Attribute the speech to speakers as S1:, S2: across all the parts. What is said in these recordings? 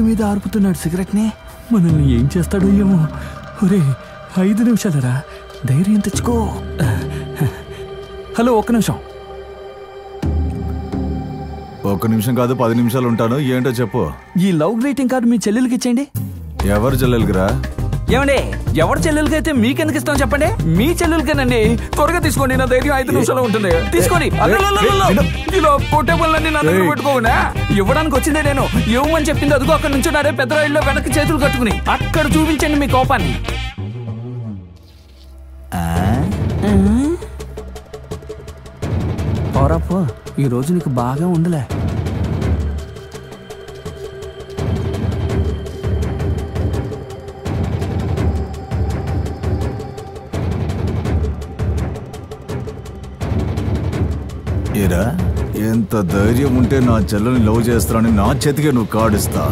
S1: మీద ఆర్పుతున్నాడు సిగరెట్ని. మనల్ని ఏం చేస్తాడో ఏమో. ఒరే 5 నిమిషాలరా, ధైర్యం తెచ్చుకో. హలో, 1 నిమిషం.
S2: 1 నిమిషం కాదు 10 నిమిషాలు ఉంటాను. ఏంటో చెప్పు.
S1: ఈ లవ్ గ్రీటింగ్ కార్డు మీ చెల్లెలకి ఇచ్చేయండి.
S2: ఎవరు చెల్లెలకిరా?
S1: ఏమండి, ఎవరి చెల్లెలకి అయితే మీకెందుకు ఇస్తాం చెప్పండి? మీ చెల్లెలకేనండి. త్వరగా తీసుకోండి, నా ధైర్యం 5 నిమిషాలు ఉంటుంది. తీసుకొని ఇలా కొట్టే పనులన్నీ నా దగ్గర పెట్టుకోకుండా ఇవ్వడానికి వచ్చిందే నేను. ఇవ్వమని చెప్పింది అదిగో అక్కడ నుంచి నాడే పెద్ద రైల్లో వెనక్కి చేతులు కట్టుకుని అక్కడ చూపించండి మీ కోపాన్ని. పోరాపో, ఈ రోజు నీకు బాగా ఉందిలే.
S2: ఏరా, ఎంత ధైర్యం ఉంటే నా చెల్లెల్ని లవ్ చేస్తానని నా చేతికే నువ్వు కాడిస్తా.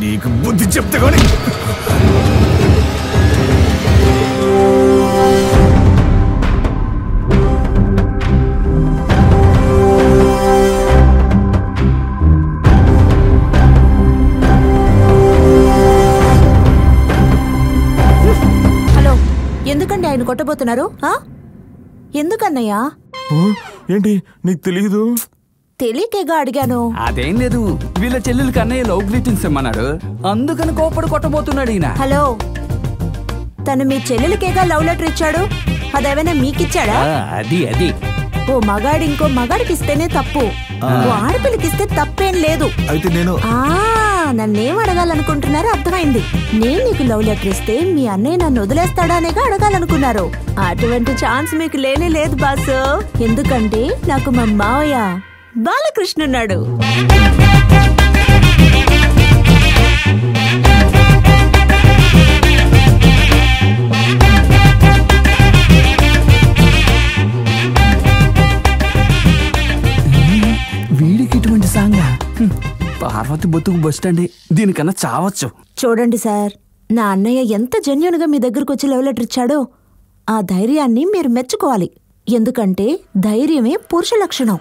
S2: నీకు బుద్ధి చెప్తే కానీ.
S3: హలో, ఎందుకండి ఆయన కొట్టబోతున్నారు? ఎందుకన్నయ్యా?
S4: ఏంటి నీకు తెలీదు?
S3: తెలియకేగా అడిగాను.
S1: అదేం లేదు, వీళ్ళ చెల్లెలకి అన్నయ్య లవ్ గ్రీటింగ్స్ ఇమ్మన్నాడు, అందుకని కోపడి కొట్టబోతున్నాడు ఈయన.
S3: హలో, తను మీ చెల్లెలకేగా లవ్ లెటర్ ఇచ్చాడు, అదేమైనా మీకిచ్చాడా?
S1: అది
S3: ఓ మగాడి ఇంకో మగాడికి ఇస్తేనే తప్పు, ఓ ఆడపిల్లకిస్తే తప్పేం లేదు.
S2: అయితే నేను
S3: నన్నేం అడగాలనుకుంటున్నారో అర్థమైంది. నేను నీకు లవ్ లెటర్ ఇస్తే మీ అన్నయ్య నన్ను వదిలేస్తాడా అనేగా అడగాలనుకున్నారు. అటువంటి ఛాన్స్ మీకు లేనే లేదు బాసు. ఎందుకంటే నాకు మా మావయ్య బాలకృష్ణ ఉన్నాడు.
S1: వీడికి ఇటువంటి సాంగా? పార్వతి బతుకు బస్ స్టాండ్, దీనికన్నా చావచ్చు.
S3: చూడండి సార్, నా అన్నయ్య ఎంత జెన్యూన్ గా మీ దగ్గరకు వచ్చి లవ్ లెటర్ ఇచ్చాడో ఆ ధైర్యాన్ని మీరు మెచ్చుకోవాలి. ఎందుకంటే ధైర్యమే పురుష లక్షణం.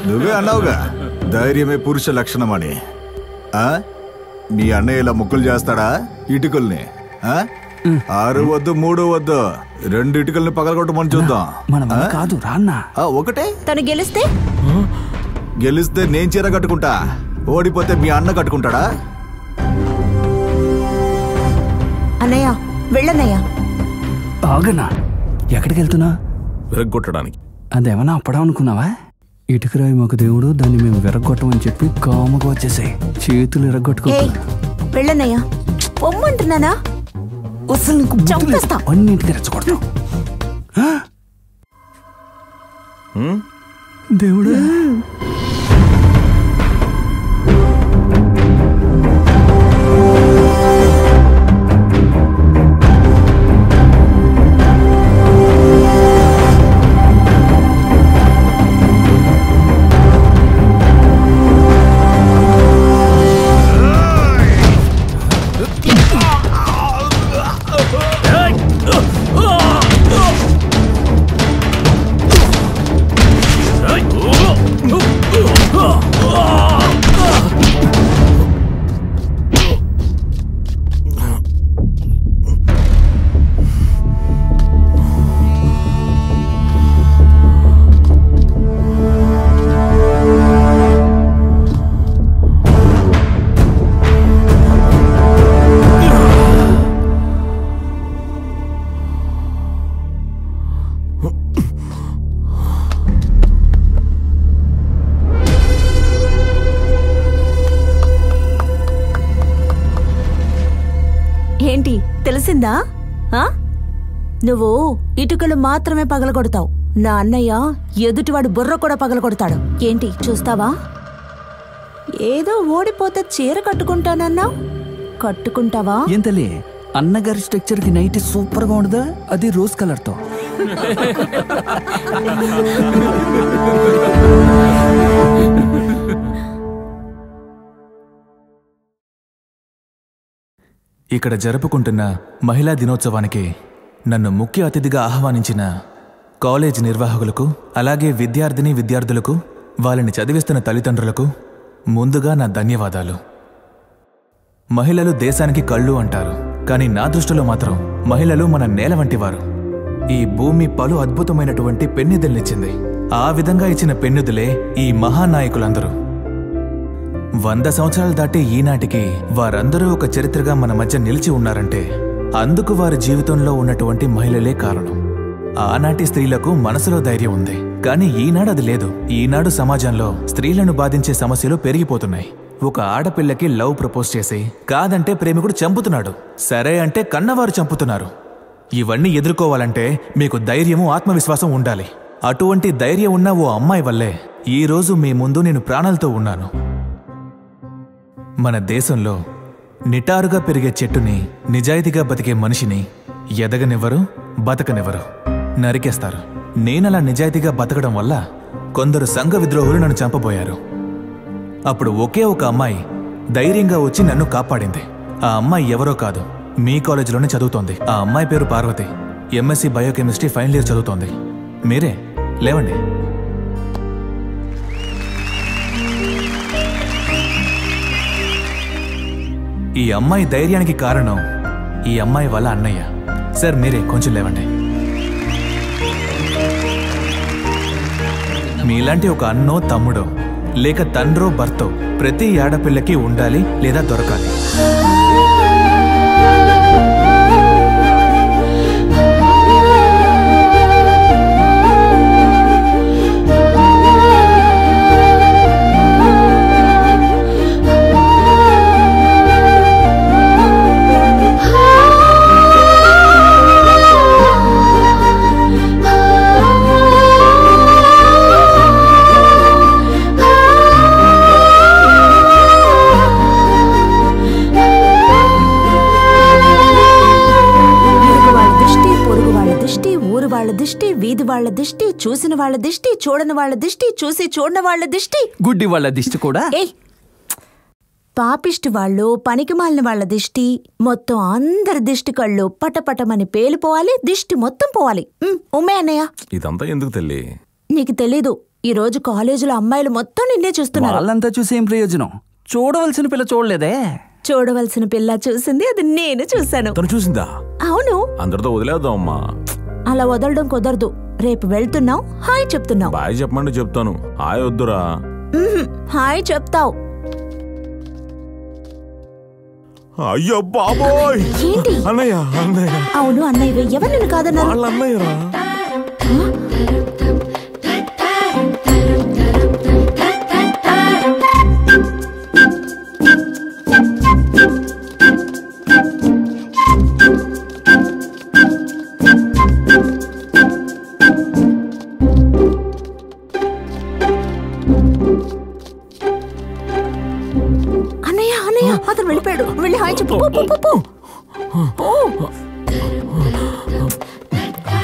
S2: నువ్వే అన్నావుగా ధైర్యమే పురుష లక్షణం అని. మీ అన్నయ్య ఇలా ముక్కులు చేస్తాడా ఇటుకల్ని? 6 వద్దు 3 వద్దు, 2 ఇటుకల్ని పగలగొట్టమని చూద్దాం.
S1: కాదు రాన్నా,
S2: ఒకటే.
S3: తను
S2: గెలిస్తే నేను చీర కట్టుకుంటా, ఓడిపోతే మీ అన్న కట్టుకుంటాడా?
S3: అన్నయ్య వెళ్ళన్నయ్య.
S1: ఆగనా, ఎక్కడికి వెళ్తున్నా?
S4: విరగ్గొట్టడానికి.
S1: అదేమన్నా అప్పడం అనుకున్నావా? ఇటుకరాయి మాకు దేవుడు, దాన్ని మేము విరగొట్టమని చెప్పి కాముగా వచ్చేసాయి. చేతులు విరగొట్టుకో.
S3: వెళ్ళన్నయ్య, పొమ్మంటున్నానా?
S1: అసలు నీకు అన్నింటికి రెచ్చగొడతావు. దేవుడు
S3: ఏంటి తెలిసిందా? నువ్వు ఇటుకలు మాత్రమే పగలగొడతావు, నా అన్నయ్య ఎదుటివాడు బుర్ర కూడా పగలగొడతాడు. ఏంటి చూస్తావా? ఏదో ఓడిపోతే చీర కట్టుకుంటానన్నావు, కట్టుకుంటావా?
S1: ఏం తల్లి, అన్నగారి స్ట్రక్చర్ కి నైట్ సూపర్ గా ఉండదా? అది రోజ్ కలర్ తో.
S5: ఇక్కడ జరుపుకుంటున్న మహిళా దినోత్సవానికి నన్ను ముఖ్య అతిథిగా ఆహ్వానించిన కాలేజ్ నిర్వాహకులకు, అలాగే విద్యార్థులకు, వాళ్ళని చదివిస్తున్న తల్లిదండ్రులకు ముందుగా నా ధన్యవాదాలు. మహిళలు దేశానికి కళ్ళు అంటారు, కానీ నా దృష్టిలో మాత్రం మహిళలు మన నేల వంటివారు. ఈ భూమి పలు అద్భుతమైనటువంటి పెన్నిధుల్నిచ్చింది. ఆ విధంగా ఇచ్చిన పెన్నిధులే ఈ మహానాయకులందరూ. 100 సంవత్సరాలు దాటి ఈనాటికి వారందరూ ఒక చరిత్రగా మన మధ్య నిలిచి ఉన్నారంటే అందుకు వారి జీవితంలో ఉన్నటువంటి మహిళలే కారణం. ఆనాటి స్త్రీలకు మనసులో ధైర్యం ఉంది, కానీ ఈనాడు అది లేదు. ఈనాడు సమాజంలో స్త్రీలను బాధించే సమస్యలు పెరిగిపోతున్నాయి. ఒక ఆడపిల్లకి లవ్ ప్రపోజ్ చేసి కాదంటే ప్రేమికుడు చంపుతున్నాడు, సరే అంటే కన్నవారు చంపుతున్నారు. ఇవన్నీ ఎదుర్కోవాలంటే మీకు ధైర్యము, ఆత్మవిశ్వాసం ఉండాలి. అటువంటి ధైర్యం ఉన్న ఓ అమ్మాయి వల్లే ఈరోజు మీ ముందు నేను ప్రాణాలతో ఉన్నాను. మన దేశంలో నిటారుగా పెరిగే చెట్టుని, నిజాయితీగా బతికే మనిషిని ఎదగనివ్వరు, బతకనివ్వరు, నరికేస్తారు. నేనలా నిజాయితీగా బతకడం వల్ల కొందరు సంఘ విద్రోహులు నన్ను చంపబోయారు. అప్పుడు ఒకే ఒక అమ్మాయి ధైర్యంగా వచ్చి నన్ను కాపాడింది. ఆ అమ్మాయి ఎవరో కాదు, మీ కాలేజీలోనే చదువుతోంది. ఆ అమ్మాయి పేరు Parvathi. MSc biochemistry final year చదువుతోంది. మీరే లేవండి. ఈ అమ్మాయి ధైర్యానికి కారణం ఈ అమ్మాయి వాళ్ళ అన్నయ్య. సార్ మీరే కొంచెం లేవండి. మీలాంటి ఒక అన్నో, తమ్ముడో, లేక తండ్రో, భర్తో ప్రతి ఆడపిల్లకి ఉండాలి లేదా దొరకాలి.
S3: వీధి వాళ్ళ దిష్టి, చూసిన వాళ్ళ దిష్టి, చూడని వాళ్ళ దిష్టి, చూసి చూడని వాళ్ళ దిష్టి,
S1: గుడ్డి వాళ్ళ దిష్టి కూడా,
S3: పాపిష్టి వాళ్ళు, పనికిమాలిన వాళ్ళ దిష్టి, మొత్తం అందరి దిష్టి కళ్ళు పటపటమని పేలిపోవాలి. దిష్టి మొత్తం పోవాలి. ఉమ్మే అన్నయ్య,
S4: ఇదంతా ఎందుకు తల్లి?
S3: నీకు తెలీదు, ఈ రోజు కాలేజీలో అమ్మాయిలు మొత్తం నిన్నే చూస్తున్నారు.
S1: వాళ్ళంతా చూసి ఏం ప్రయోజనం? చూడవలసిన పిల్ల చూడలేదే.
S3: చూడవలసిన పిల్ల చూసింది, అది నేను చూశాను.
S4: తను చూసిందా?
S3: అవును.
S4: అందరితో వదిలేద్దాం అమ్మా.
S3: అలా వదలడం కుదరదు. రేపు వెళ్తున్నావు, హాయ్ చెప్తున్నావు.
S4: బాయ్ చెప్పమంటే చెప్తాను, హాయ్ వద్దురా.
S3: హాయ్ చెప్తావు.
S4: అయ్యో బాబోయ్!
S3: ఏంటి?
S4: అన్నయ్య, అన్నయ్య.
S3: అవును అన్నయ్య. ఎవరు నిన్ను కాదన్నారు?
S4: వాళ్ళ అన్నయ్యరా.
S3: అతను వెళ్ళిపోయాడు. వెళ్ళి హాయ్ చెప్పు.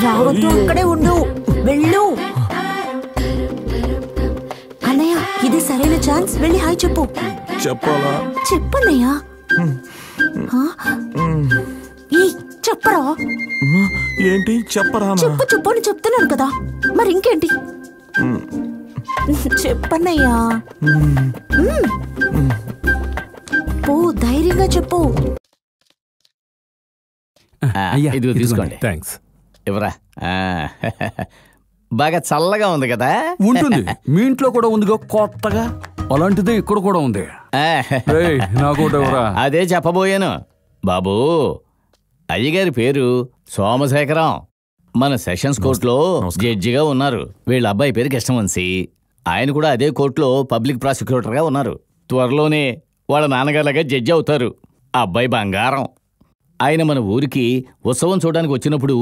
S3: రావద్దు, అక్కడే ఉండు, వెళ్ళు. అన్నయ్య, ఇది సరైన ఛాన్స్. వెళ్ళి హాయ్ చెప్పు.
S4: చెప్పాలా?
S3: చెప్పన్నయ్యా. చెప్పరా?
S4: ఏంటి చెప్పరా?
S3: చెప్పు అని చెప్తున్నాను కదా, మరి ఇంకేంటి? చెప్పన్నయ్యా. పో, ధైర్యంగా చెప్పు.
S6: ఇదిగో తీసుకోండి.
S4: థ్యాంక్స్.
S6: ఇవరా. బాగా చల్లగా ఉంది కదా?
S1: ఉంటుంది. మీ ఇంట్లో కూడా ఉందిగా కొత్తగా, అలాంటిదే ఇక్కడ కూడా ఉంది.
S6: అదే చెప్పబోయాను బాబు. అయ్యగారి పేరు సోమశేఖరం. మన సెషన్స్ కోర్టులో జడ్జిగా ఉన్నారు. వీళ్ళ అబ్బాయి పేరు కృష్ణవంశీ. ఆయన కూడా అదే కోర్టులో పబ్లిక్ ప్రాసిక్యూటర్గా ఉన్నారు. త్వరలోనే వాళ్ళ నాన్నగారులాగా జడ్జి అవుతారు. అబ్బాయి బంగారం. ఆయన మన ఊరికి ఉత్సవం చూడడానికి వచ్చినప్పుడు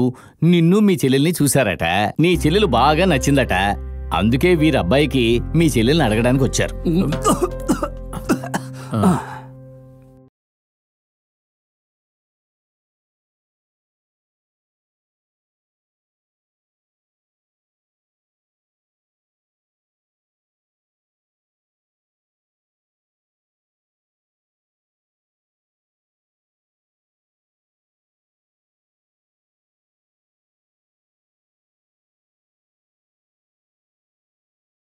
S6: నిన్ను, మీ చెల్లెల్ని చూశారట. నీ చెల్లెలు బాగా నచ్చిందట. అందుకే వీరబ్బాయికి మీ చెల్లెల్ని అడగడానికి వచ్చారు.